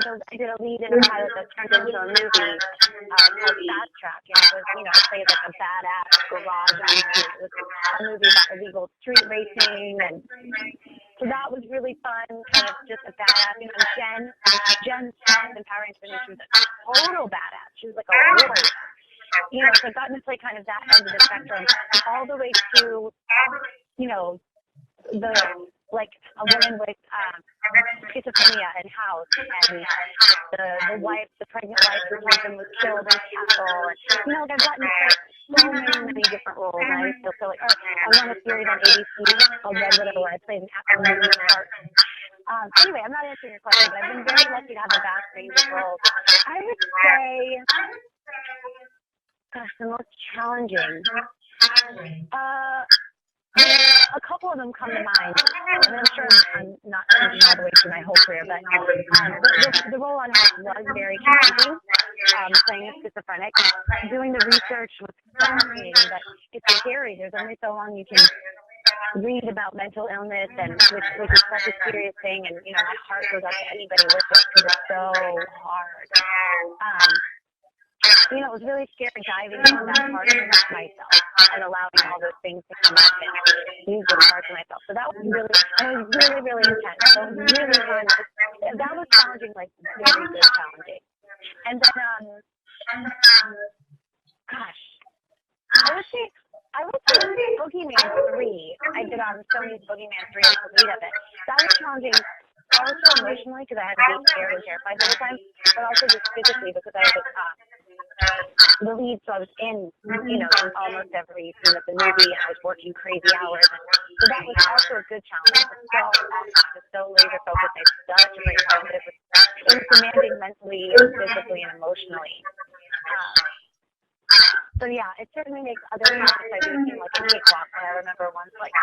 I did a lead in a pilot that turned into a movie called Fast Track, and it was, I played like a badass garage actor. It was a movie about illegal street racing, and so that was really fun, kind of just a badass. Jen's strength and power and she was a total badass. She was like a warrior. So I've gotten to play kind of that end of the spectrum, all the way to, the like a woman with schizophrenia and House, and the wife, the pregnant wife whose husband was killed in Cahill, and I've gotten to play so many different roles, and I still feel like, I was on a series on ABC called Red Widow where I played an absolute part. Anyway, I'm not answering your question, but I've been very lucky to have a vast range of roles. I would say, gosh, the most challenging. A couple of them come to mind, and I'm sure I'm not thinking all the way through my whole career, but the role on House was very challenging, playing a schizophrenic. Doing the research was fascinating, but it's scary. There's only so long you can read about mental illness, and which is such a serious thing, and my heart goes out to anybody with it because it's so hard. It was really scary diving into that part of myself and allowing all those things to come up and use those parts of myself. So that was really, really intense. So it was really fun. That was challenging, like very good challenging. And then, gosh, I would say Boogeyman 3. I did Sony's Boogeyman 3 as the lead of it. That was challenging. Also emotionally because I had to be scared and terrified all the time, but also just physically because I was the lead, so I was in, almost every scene of the movie, and I was working crazy hours. So that was also a good challenge. It was so laser focused. I had such a great time. It was demanding mentally and physically and emotionally. So yeah, it certainly makes other projects I do seem like a cakewalk. And I remember once like,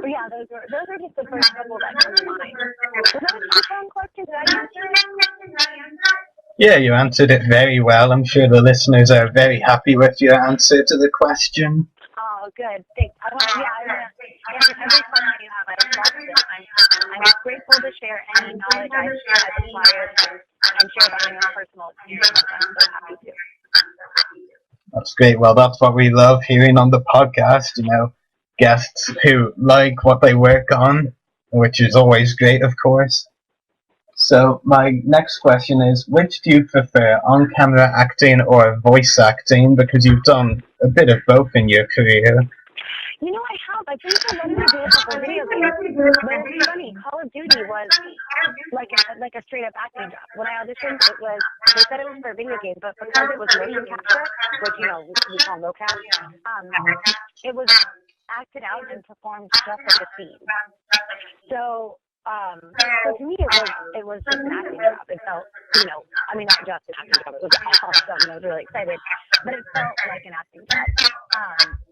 but yeah, those are just the first couple that come to mind. Was that a fun question? Did I answer it? Yeah, you answered it very well. I'm sure the listeners are very happy with your answer to the question. Oh, good. Thanks. I want to answer every question you have. I loved it. I'm grateful to share any knowledge I've acquired and share about my own personal experiences. I'm so happy to. That's great. Well, that's what we love hearing on the podcast, guests who like what they work on, which is always great, of course. So my next question is, which do you prefer, on-camera acting or voice acting? Because you've done a bit of both in your career. I have. I think I wanted to do a couple video games. But it's funny, Call of Duty was like a straight up acting job. When I auditioned, they said it was for a video game, but because it was motion capture, which we call mocap, it was acted out and performed just like a scene. So to me, it was just an acting job. It felt, not just an acting job. It was awesome, and I was really excited. But it felt like an acting job,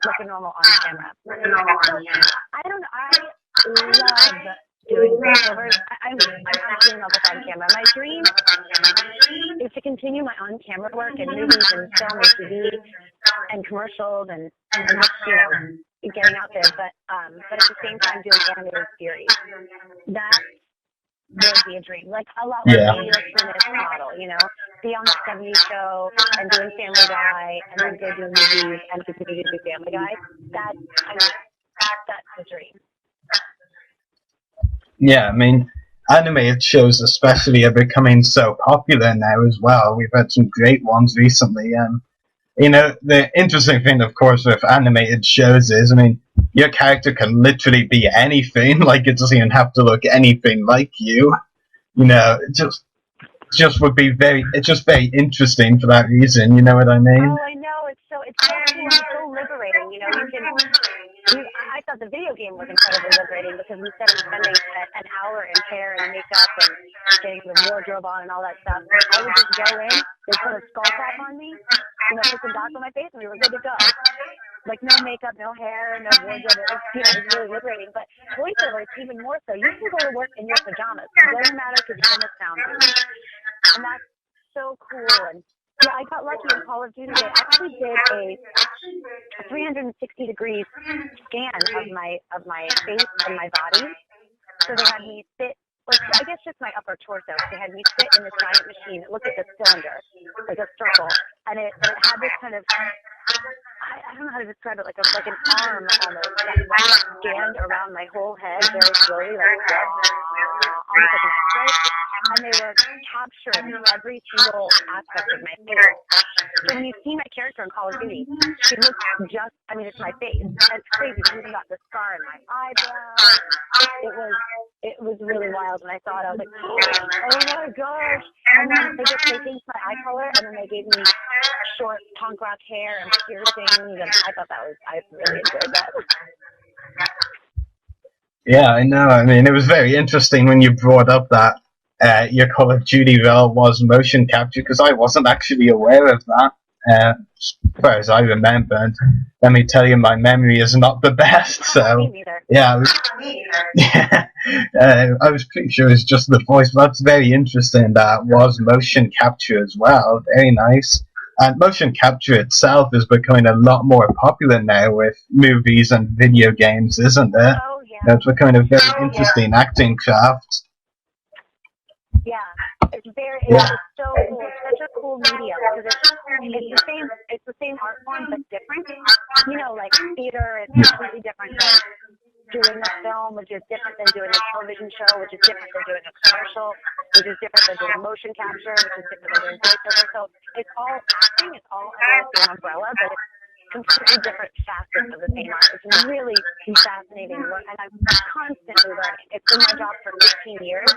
like a normal on camera. I don't know. I love doing voiceovers. I'm absolutely in love with on camera. My dream is to continue my on camera work in movies and film and TV and commercials and just, getting out there, but at the same time doing animated series. That would be a dream. Like a lot like the Smith model, be on the 70s show and doing Family Guy and then go do movies and continue to do Family Guy. That's the dream. Yeah, animated shows especially are becoming so popular now as well. We've had some great ones recently, and the interesting thing, of course, with animated shows is, your character can literally be anything. Like, it doesn't even have to look anything like you. It just would be it's just very interesting for that reason. You know what I mean? Oh, I know. It's so cool. It's so liberating. I thought the video game was incredibly liberating because instead of spending an hour in hair and makeup and getting the wardrobe on and all that stuff, I would just go in, they put a skull cap on me, put some dots on my face, and we were good to go. Like, no makeup, no hair, no wardrobe. It was really liberating. But voiceover is even more so. You can go to work in your pajamas. It doesn't matter because you're in the sound booth. And that's so cool. And yeah, I got lucky in Call of Duty. They actually did a 360 degrees scan of my face and my body. So they had me sit like, I guess just my upper torso. They had me sit in this giant machine. It looked like a cylinder, like a circle, and it had this kind of, I don't know how to describe it, like an arm almost that scanned around my whole head very slowly, like almost like an X-ray, and they were capturing every single aspect of my face. So when you see my character in Call of Duty, she looks just, I mean, it's my face. It's crazy. She even got the scar in my eyebrow. It was really wild when I saw it. I was like, oh my gosh. And then they changed my eye color, and then they gave me short punk rock hair and piercings, and I thought I really enjoyed that. Yeah, I know. I mean, it was very interesting when you brought up that your Call of Duty role was motion capture, because I wasn't actually aware of that, as far as I remember. And let me tell you, my memory is not the best. So Me neither. yeah, I was pretty sure it's just the voice. But that's very interesting. That was motion capture as well. Very nice. And motion capture itself is becoming a lot more popular now with movies and video games, isn't it? Oh yeah. It's becoming a very interesting acting craft. Yeah, it's so cool. It's such a cool medium because it's the same art form but different. You know, like theater is completely different than doing a film, which is different than doing a television show, which is different than doing a commercial, which is different than doing motion capture, which is different than doing voiceover. So it's all acting, it's all under the same umbrella, but it's completely different facets of the same art. It's really fascinating work, and I'm constantly learning. It's been my job for 15 years,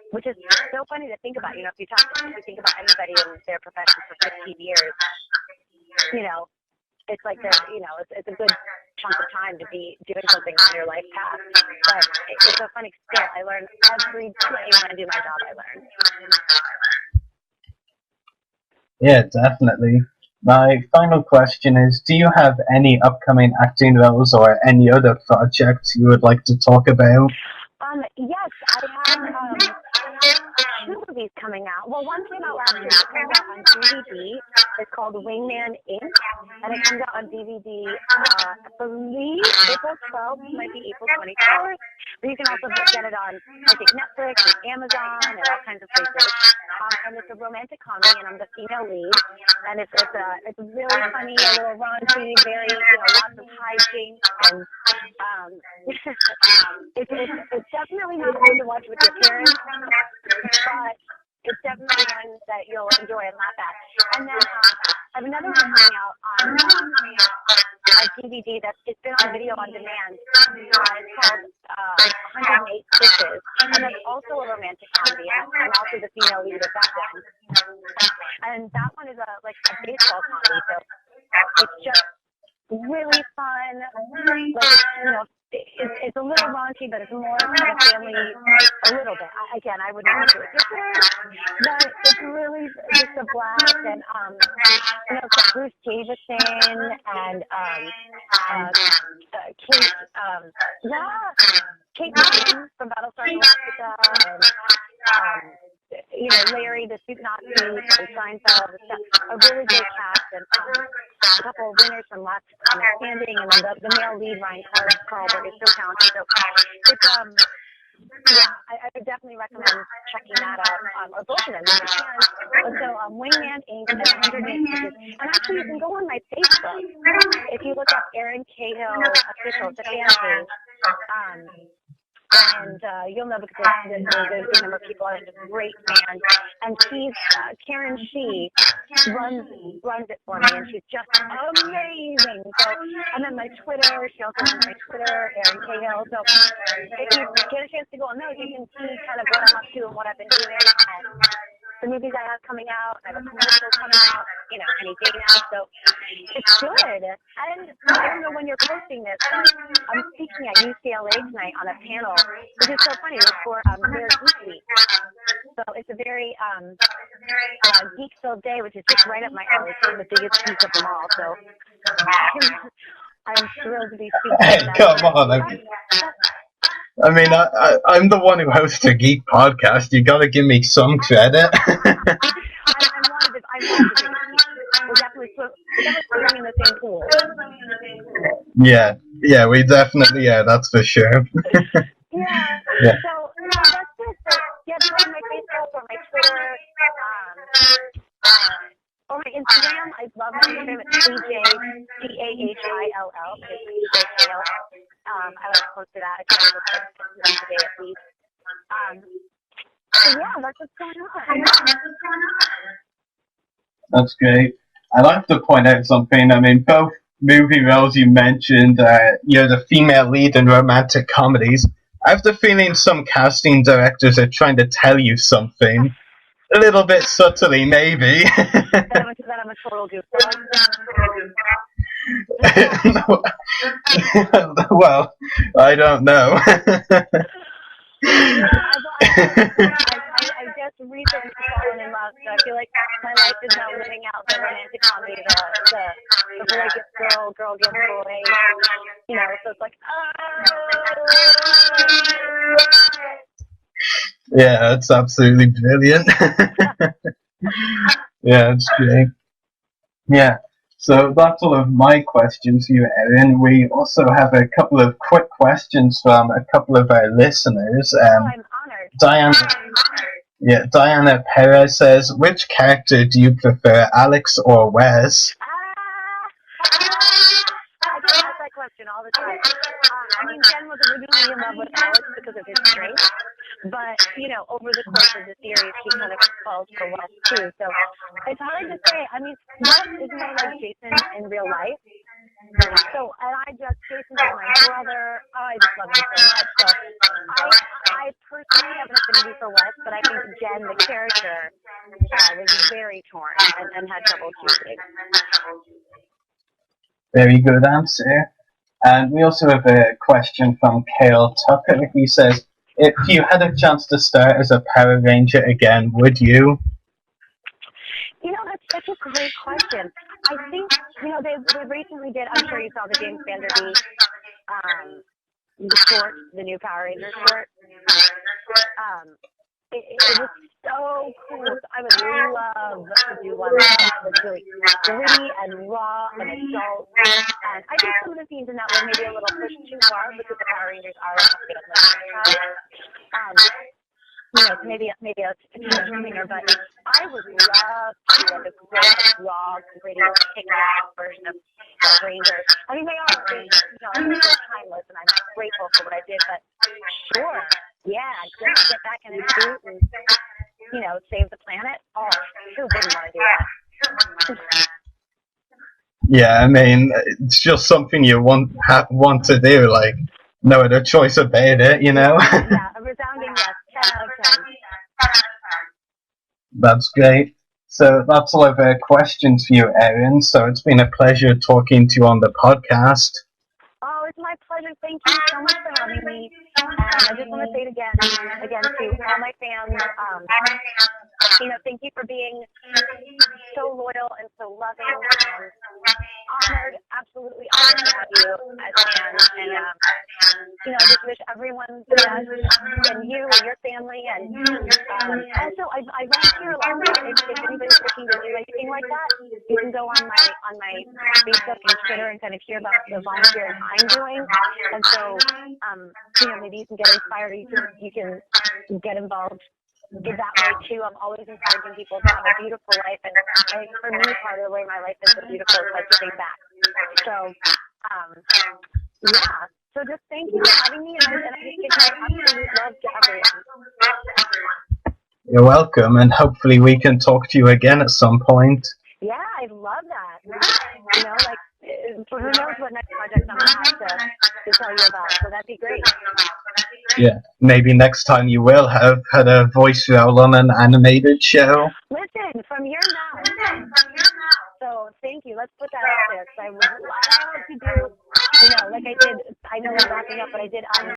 which is so funny to think about. You know, if you think about anybody in their profession for 15 years, you know, it's like it's a good chunk of time to be doing something on your life path. But it's a funny skill. I learn every day when I do my job. I learn. Yeah, definitely. My final question is, do you have any upcoming acting roles or any other projects you would like to talk about? Yes, I have 2 movies coming out. Well, one came out last year. It comes out on DVD. It's called Wingman Inc. And it comes out on DVD, I believe, April 12th, might be April 24th. But you can also get it on, I think, Netflix and Amazon and all kinds of places. And it's a romantic comedy, and I'm the female lead. And it's really funny, a little raunchy, very, lots of hijinks, and it's definitely not one to watch with your parents, but it's definitely one that you'll enjoy and laugh at. And then I have another one coming out on DVD it's been on video on demand. It's called 108 Stitches, and that's also a romantic comedy. And I'm also the female lead of that one. And that one is a baseball comedy, so it's just really fun. Like, it's a little raunchy, but it's more kind of family, a little bit. Again, I wouldn't watch it with your parents, but it's really just a blast. And it's got Bruce Davison and Kate Ryan from Battlestar Galactica, and Larry, the Soup Nazi, and Seinfeld. A really good cast, and a couple of winners from Last Man Standing, and then the male lead, Ryan Carlberg, is so talented. So it's I would definitely recommend checking that out, or both of them if you can. So Wingman Inc. and 108 Stitches. And actually, you can go on my Facebook. If you look up Erin Cahill Official, it's a fan page. And you'll know because there's a good number of people on it. It's a great fan. And she's, Karen Shee runs it for me, and she's just amazing. So, and then my Twitter, she also runs my Twitter, Erin Cahill. So if you get a chance to go on those, you can see kind of what I'm up to and what I've been doing, and the movies I have coming out. I have a commercial coming out, any day now. So it's good. And I don't know when you're posting this, but I'm speaking at UCLA tonight on a panel, which is so funny. It's for their Geek Week. So it's a very geek-filled day, which is just right up my alley. It's the biggest geek of them all. So I'm thrilled to be speaking. Hey, come on. I mean, I'm the one who hosts a geek podcast. You gotta give me some credit. I'm one of the geeks. We're definitely swimming in the same pool. Yeah, we definitely, that's for sure. Yeah. So that's it. So on my Facebook or my Twitter, or my Instagram. I love my Instagram. It's CJ, CAHILL, CJ Cahill. I like to post to that. I try to look like once a day at least. So yeah, that's what's going on. That's great. I'd like to point out something. I mean, both movie roles you mentioned, you're the female lead in romantic comedies. I have the feeling some casting directors are trying to tell you something. A little bit subtly, maybe. that I'm a total goofball. Well, I don't know. Yeah, I just recently fallen in love, so I feel like my life is now living out the romantic comedy, the boy gets girl gets boy, you know, so it's like, Yeah, it's absolutely brilliant. Yeah, it's great. Yeah, so that's all of my questions for you, Erin. We also have a couple of quick questions from a couple of our listeners. I'm honored. Diana Perez says, which character do you prefer, Alex or Wes? I get asked that question all the time. I mean, Jen was originally in love with Alex because of his strength, but, you know, over the course of the series, she kind of falls for Wes, too. So it's hard to say. I mean, Wes is more like Jason in real life. So, and Jason is my brother. I just love him so much. So I personally have an affinity for Wes, but I think Jen, the character, was very torn and had trouble choosing. Very good answer. And we also have a question from Cahill Tucker. He says, if you had a chance to start as a Power Ranger again, would you? You know, that's such a great question. I think, you know, they recently did, I'm sure you saw the James Vanderbeek, the short, the new Power Rangers short. It was so cool. I would love to do one like that. It was really gritty and raw and adult. And I think some of the scenes in that were maybe a little pushed too far because the Power Rangers are like a family franchise. You know, maybe a teenager, but I would love to do like a great, raw, gritty, kick-ass version of Rangers. I mean, they are, you know, they're timeless, and I'm grateful for what I did, but sure, yeah, just get back in the suit and, you know, save the planet. Oh, who wouldn't want to do that? Yeah, I mean, it's just something you want to do, like, no other choice about it, you know? Yeah, a resounding yes, 10 out of 10. That's great. So that's all of our questions for you, Erin. So it's been a pleasure talking to you on the podcast. Oh, it's my pleasure. Thank you so much for having me. And I just want to say it again to all my fans. You know, thank you for being so loyal and so loving and honored, absolutely honored to have you as fans. And, you know, I just wish everyone the best, and you and your family. And also, I volunteer a lot. If anybody's looking to do anything like that, you can go on my Facebook and Twitter and kind of hear about the volunteering I'm doing. And so, you know, maybe you can get inspired, or you can get involved in that way too. I'm always encouraging people to have a beautiful life, and I think for me, part of the way my life is so beautiful is by giving back. So, yeah. So just thank you for having me, and I just give my absolute love to everyone. You're welcome, and hopefully we can talk to you again at some point. Yeah, I love that. You know, like, who knows what next project I'm going to have to tell you about, so that'd be great. Yeah, maybe next time you will have had a voice role on an animated show. Listen, from here now. So thank you. Let's put that out there, because I would love to do, you know, like I did, I know we're wrapping up, but I did